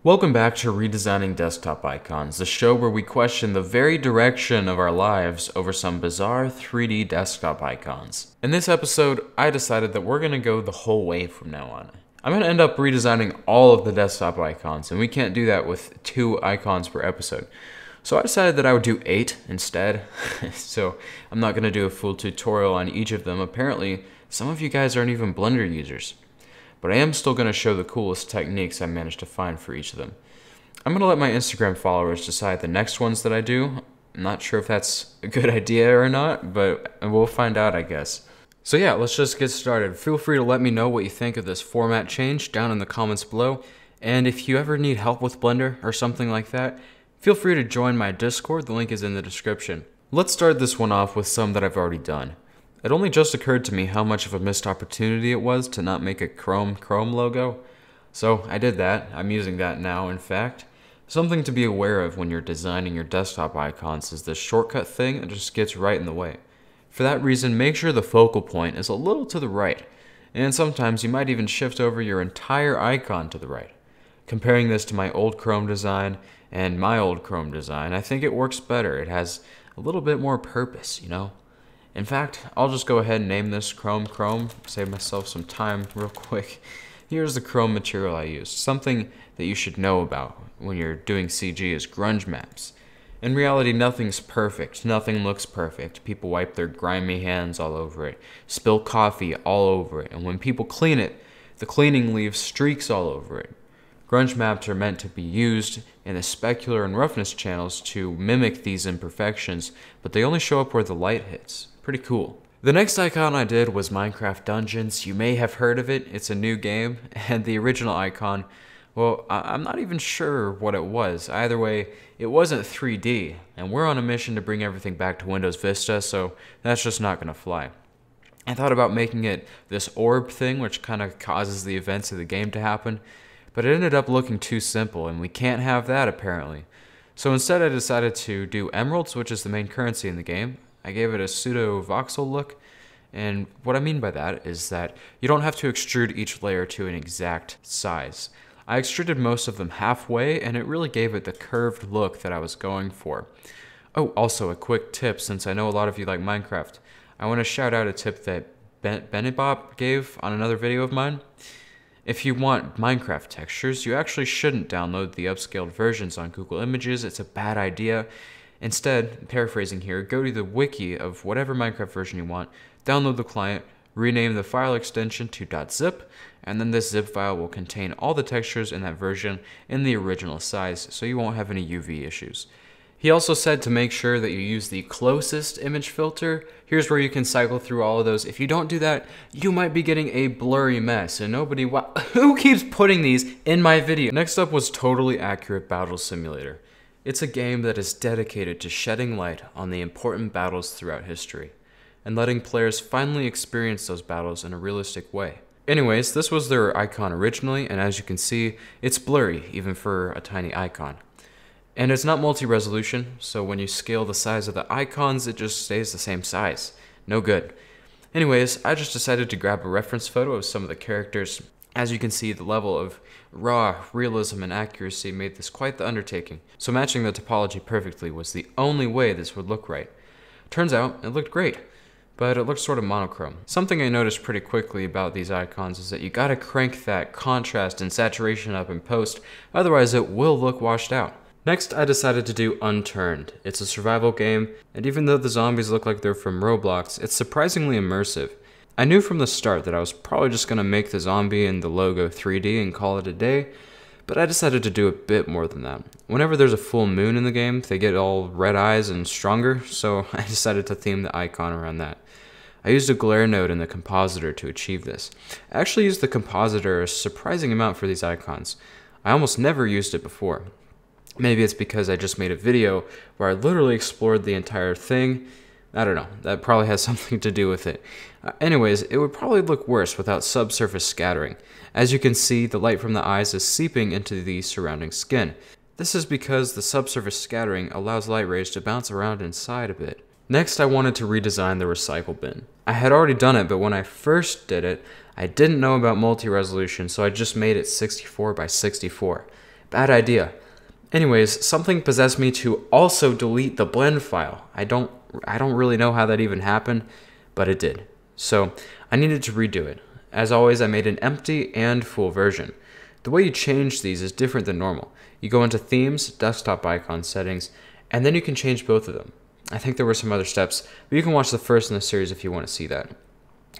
Welcome back to Redesigning Desktop Icons, the show where we question the very direction of our lives over some bizarre 3D desktop icons. In this episode, I decided that we're going to go the whole way from now on. I'm going to end up redesigning all of the desktop icons, and we can't do that with 2 icons per episode. So I decided that I would do 8 instead, so I'm not going to do a full tutorial on each of them. Apparently, some of you guys aren't even Blender users. But I am still going to show the coolest techniques I managed to find for each of them. I'm going to let my Instagram followers decide the next ones that I do. I'm not sure if that's a good idea or not, but we'll find out, I guess. So yeah, let's just get started. Feel free to let me know what you think of this format change down in the comments below. And if you ever need help with Blender or something like that, feel free to join my Discord. The link is in the description. Let's start this one off with some that I've already done. It only just occurred to me how much of a missed opportunity it was to not make a Chrome logo. So I did that. I'm using that now, in fact. Something to be aware of when you're designing your desktop icons is this shortcut thing that just gets right in the way. For that reason, make sure the focal point is a little to the right. And sometimes you might even shift over your entire icon to the right. Comparing this to my old Chrome design and my old Chrome design, I think it works better. It has a little bit more purpose, you know? In fact, I'll just go ahead and name this Chrome, save myself some time real quick. Here's the Chrome material I used. Something that you should know about when you're doing CG is grunge maps. In reality, nothing's perfect. Nothing looks perfect. People wipe their grimy hands all over it, spill coffee all over it, and when people clean it, the cleaning leaves streaks all over it. Grunge maps are meant to be used in the specular and roughness channels to mimic these imperfections, but they only show up where the light hits. Pretty cool. The next icon I did was Minecraft Dungeons. You may have heard of it. It's a new game, and the original icon, well, I'm not even sure what it was. Either way, it wasn't 3D, and we're on a mission to bring everything back to Windows Vista, so that's just not gonna fly. I thought about making it this orb thing, which kind of causes the events of the game to happen, but it ended up looking too simple, and we can't have that apparently. So instead I decided to do emeralds, which is the main currency in the game. I gave it a pseudo-voxel look, and what I mean by that is that you don't have to extrude each layer to an exact size. I extruded most of them halfway, and it really gave it the curved look that I was going for. Oh, also a quick tip, since I know a lot of you like Minecraft. I want to shout out a tip that Benibop gave on another video of mine. If you want Minecraft textures, you actually shouldn't download the upscaled versions on Google Images. It's a bad idea. Instead, paraphrasing here, go to the wiki of whatever Minecraft version you want, download the client, rename the file extension to .zip, and then this zip file will contain all the textures in that version in the original size, so you won't have any UV issues. He also said to make sure that you use the closest image filter. Here's where you can cycle through all of those. If you don't do that, you might be getting a blurry mess, and who keeps putting these in my video? Next up was Totally Accurate Battle Simulator. It's a game that is dedicated to shedding light on the important battles throughout history, and letting players finally experience those battles in a realistic way. Anyways, this was their icon originally, and as you can see, it's blurry, even for a tiny icon. And it's not multi-resolution, so when you scale the size of the icons, it just stays the same size. No good. Anyways, I just decided to grab a reference photo of some of the characters. As you can see, the level of raw realism and accuracy made this quite the undertaking, so matching the topology perfectly was the only way this would look right. Turns out, it looked great, but it looked sort of monochrome. Something I noticed pretty quickly about these icons is that you gotta crank that contrast and saturation up in post, otherwise it will look washed out. Next, I decided to do Unturned. It's a survival game, and even though the zombies look like they're from Roblox, it's surprisingly immersive. I knew from the start that I was probably just going to make the zombie and the logo 3D and call it a day, but I decided to do a bit more than that. Whenever there's a full moon in the game, they get all red eyes and stronger, so I decided to theme the icon around that. I used a glare node in the compositor to achieve this. I actually used the compositor a surprising amount for these icons. I almost never used it before. Maybe it's because I just made a video where I literally explored the entire thing. I don't know, that probably has something to do with it. Anyways, it would probably look worse without subsurface scattering. As you can see, the light from the eyes is seeping into the surrounding skin. This is because the subsurface scattering allows light rays to bounce around inside a bit. Next, I wanted to redesign the recycle bin. I had already done it, but when I first did it, I didn't know about multi-resolution, so I just made it 64 by 64. Bad idea. Anyways, something possessed me to also delete the blend file. I don't really know how that even happened, but it did. So I needed to redo it. As always, I made an empty and full version. The way you change these is different than normal. You go into Themes, Desktop Icon Settings, and then you can change both of them. I think there were some other steps, but you can watch the first in the series if you want to see that.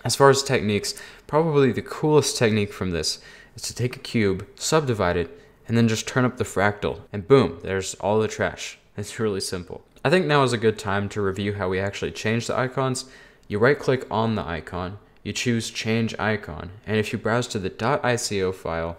As far as techniques, probably the coolest technique from this is to take a cube, subdivide it, and then just turn up the fractal, and boom, there's all the trash. It's really simple. I think now is a good time to review how we actually change the icons. You right-click on the icon, you choose Change Icon, and if you browse to the .ico file,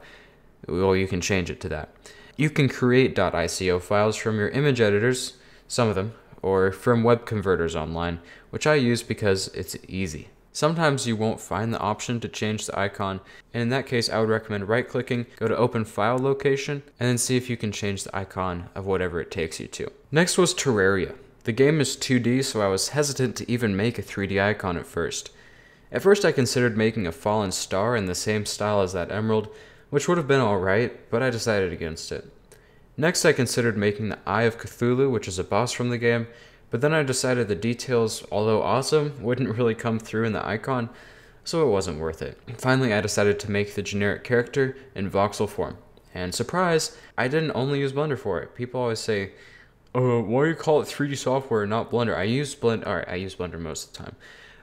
well, you can change it to that. You can create .ico files from your image editors, some of them, or from web converters online, which I use because it's easy. Sometimes you won't find the option to change the icon, and in that case I would recommend right-clicking, go to Open File Location, and then see if you can change the icon of whatever it takes you to. Next was Terraria. The game is 2D, so I was hesitant to even make a 3D icon at first. At first I considered making a fallen star in the same style as that emerald, which would have been alright, but I decided against it. Next I considered making the Eye of Cthulhu, which is a boss from the game, but then I decided the details, although awesome, wouldn't really come through in the icon, so it wasn't worth it. Finally I decided to make the generic character in voxel form. And surprise, I didn't only use Blender for it. People always say, why do you call it 3D software, not Blender? I use Blender most of the time.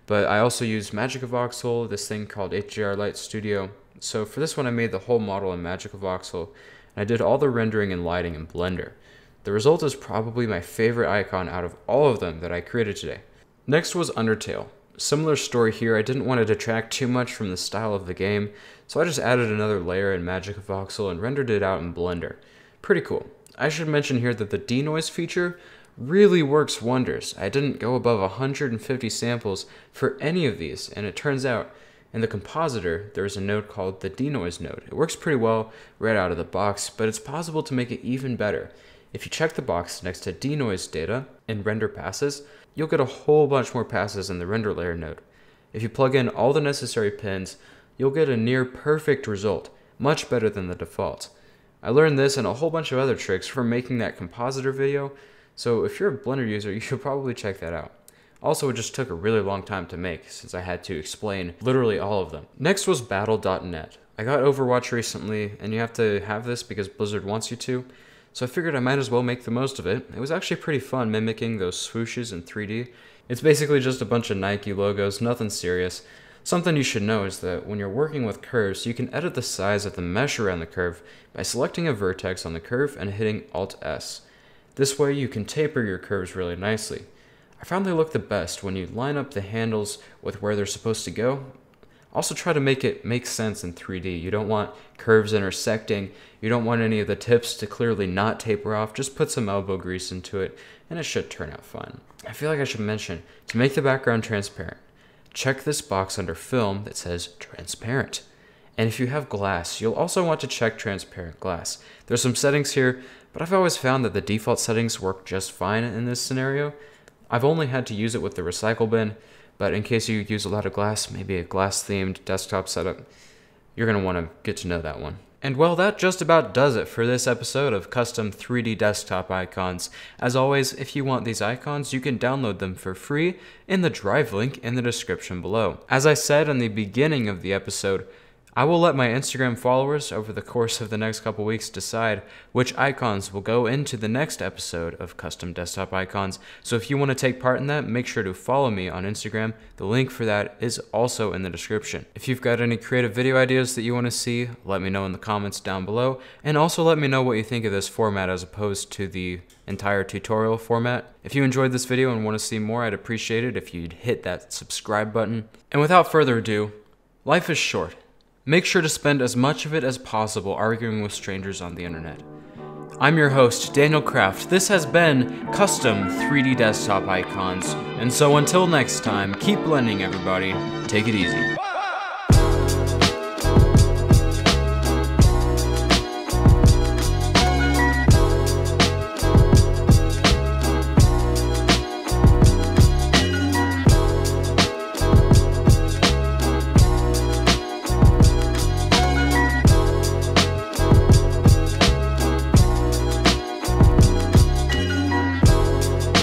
But I also use Magica Voxel, this thing called HDR Light Studio. So for this one I made the whole model in Magica Voxel, and I did all the rendering and lighting in Blender. The result is probably my favorite icon out of all of them that I created today. Next was Undertale. Similar story here, I didn't want to detract too much from the style of the game, so I just added another layer in Magica Voxel and rendered it out in Blender. Pretty cool. I should mention here that the denoise feature really works wonders. I didn't go above 150 samples for any of these, and it turns out in the compositor there's a node called the denoise node. It works pretty well right out of the box, but it's possible to make it even better. If you check the box next to denoise data in render passes, you'll get a whole bunch more passes in the render layer node. If you plug in all the necessary pins, you'll get a near perfect result, much better than the default. I learned this and a whole bunch of other tricks from making that compositor video, so if you're a Blender user, you should probably check that out. Also, it just took a really long time to make, since I had to explain literally all of them. Next was Battle.net. I got Overwatch recently, and you have to have this because Blizzard wants you to, so I figured I might as well make the most of it. It was actually pretty fun mimicking those swooshes in 3D. It's basically just a bunch of Nike logos, nothing serious. Something you should know is that when you're working with curves, you can edit the size of the mesh around the curve by selecting a vertex on the curve and hitting Alt-S. This way you can taper your curves really nicely. I found they look the best when you line up the handles with where they're supposed to go. Also try to make it make sense in 3D. You don't want curves intersecting. You don't want any of the tips to clearly not taper off. Just put some elbow grease into it and it should turn out fine. I feel like I should mention, to make the background transparent, check this box under Film that says Transparent. And if you have glass, you'll also want to check Transparent Glass. There's some settings here, but I've always found that the default settings work just fine in this scenario. I've only had to use it with the recycle bin, but in case you use a lot of glass, maybe a glass-themed desktop setup, you're going to want to get to know that one. And well, that just about does it for this episode of Custom 3D Desktop Icons. As always, if you want these icons, you can download them for free in the Drive link in the description below. As I said in the beginning of the episode, I will let my Instagram followers over the course of the next couple weeks decide which icons will go into the next episode of Custom Desktop Icons. So if you want to take part in that, make sure to follow me on Instagram. The link for that is also in the description. If you've got any creative video ideas that you want to see, let me know in the comments down below. And also let me know what you think of this format as opposed to the entire tutorial format. If you enjoyed this video and want to see more, I'd appreciate it if you'd hit that subscribe button. And without further ado, life is short. Make sure to spend as much of it as possible arguing with strangers on the internet. I'm your host, Daniel Kraft. This has been Custom 3D Desktop Icons. And so until next time, keep blending everybody. Take it easy.